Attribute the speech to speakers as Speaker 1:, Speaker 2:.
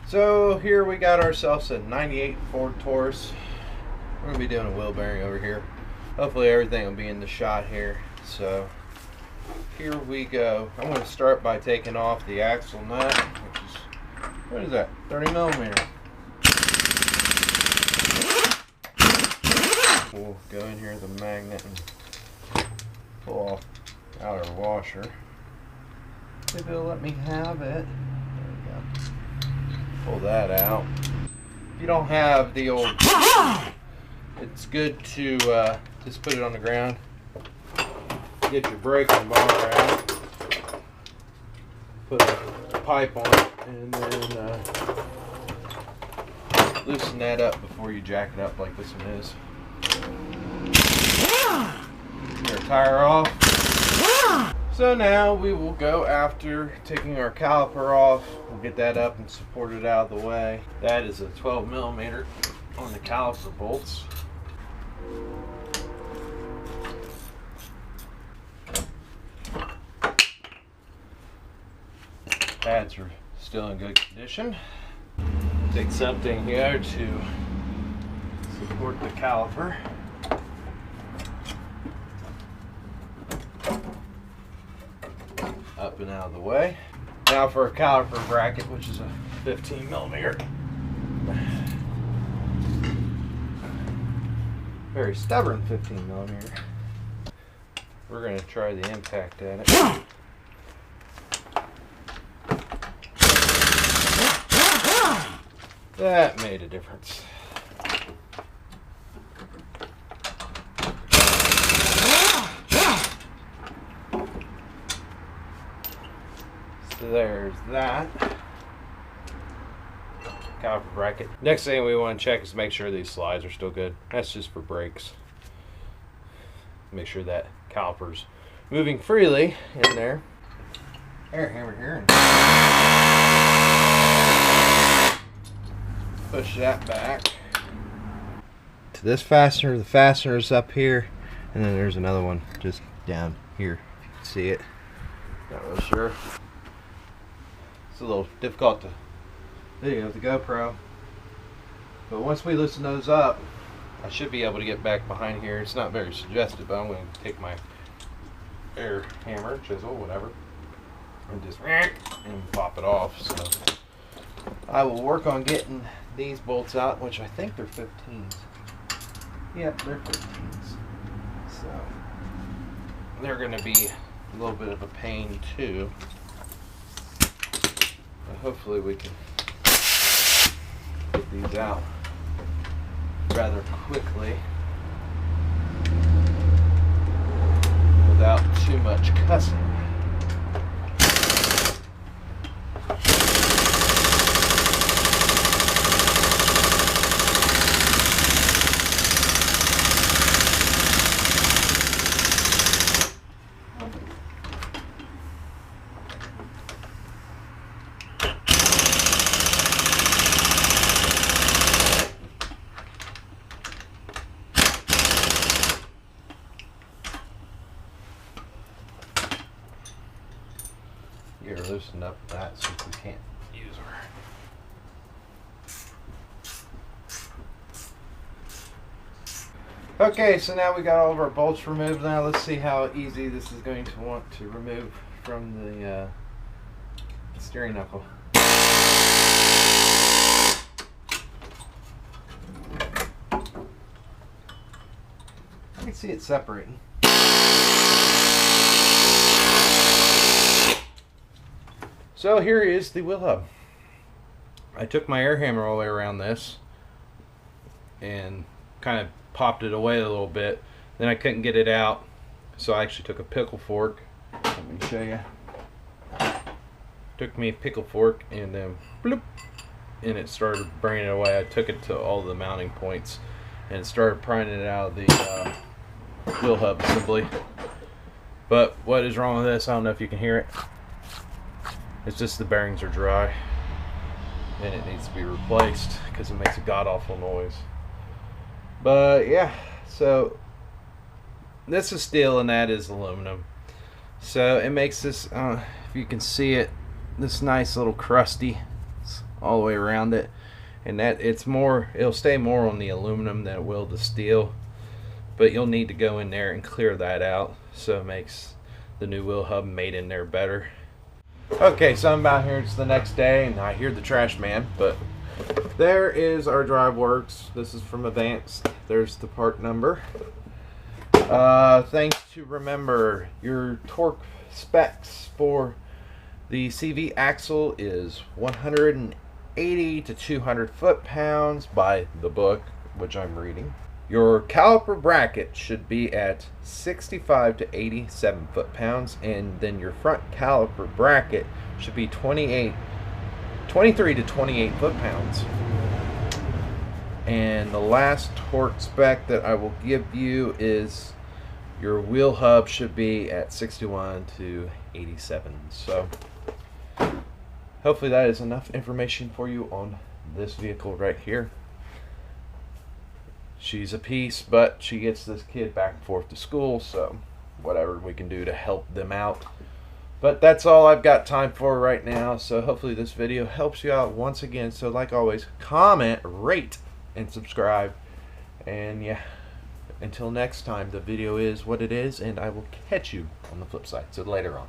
Speaker 1: So here we got ourselves a 98 Ford Taurus. We're going to be doing a wheel bearing over here. Hopefully everything will be in the shot here. So here we go. I'm going to start by taking off the axle nut, which is, what is that, 30 millimeter. We'll go in here with a magnet and pull off the outer washer. See if it'll let me have it. There we go. Pull that out. If you don't have the old, it's good to just put it on the ground. Get your braking bar out. Put a pipe on it, and then loosen that up before you jack it up like this one is. Get our tire off. So now we will go after taking our caliper off. We'll get that up and support it out of the way. That is a 12 millimeter on the caliper bolts. Pads are still in good condition. Take something here to support the caliper. Up and out of the way. Now for a caliper bracket, which is a 15 millimeter. Very stubborn 15 millimeter. We're going to try the impact at it. That made a difference. So there's that caliper bracket. Next thing we want to check is make sure these slides are still good. That's just for brakes. Make sure that caliper's moving freely in there. Air hammer here. Push that back to this fastener. The fastener's up here, and then there's another one just down here. If you can see it. Not really sure. It's a little difficult to video with the GoPro, but once we loosen those up, I should be able to get back behind here. It's not very suggestive, but I'm going to take my air hammer, chisel, whatever, and just and pop it off. So I will work on getting these bolts out, which I think they're 15s. Yep, they're 15s. So they're going to be a little bit of a pain too. But hopefully we can get these out rather quickly without too much cussing. Get her loosened up with that since we can't use her. Okay, so now we got all of our bolts removed. Now let's see how easy this is going to want to remove from the steering knuckle. I can see it separating. So here is the wheel hub. I took my air hammer all the way around this and kind of popped it away a little bit. Then I couldn't get it out, so I actually took a pickle fork. Let me show you. Took me a pickle fork and then bloop, and it started bringing it away. I took it to all the mounting points and started prying it out of the wheel hub assembly. But what is wrong with this? I don't know if you can hear it. It's just the bearings are dry and it needs to be replaced because it makes a god-awful noise. But yeah, so this is steel and that is aluminum. So it makes this, if you can see it, this nice little crusty all the way around it, and that it'll stay more on the aluminum than it will the steel, but you'll need to go in there and clear that out so it makes the new wheel hub made in there better. Okay, so I'm out here, it's the next day, and I hear the trash man, but there is our drive works. This is from Advanced. There's the part number. Things to remember: your torque specs for the CV axle is 180 to 200 foot-pounds by the book, which I'm reading. Your caliper bracket should be at 65 to 87 foot-pounds, and then your front caliper bracket should be 23 to 28 foot-pounds. And the last torque spec that I will give you is your wheel hub should be at 61 to 87. So hopefully that is enough information for you on this vehicle right here. She's a piece, but she gets this kid back and forth to school, so whatever we can do to help them out. But that's all I've got time for right now, so hopefully this video helps you out once again. So like always, comment, rate, and subscribe. And yeah, until next time, the video is what it is, and I will catch you on the flip side. So later on.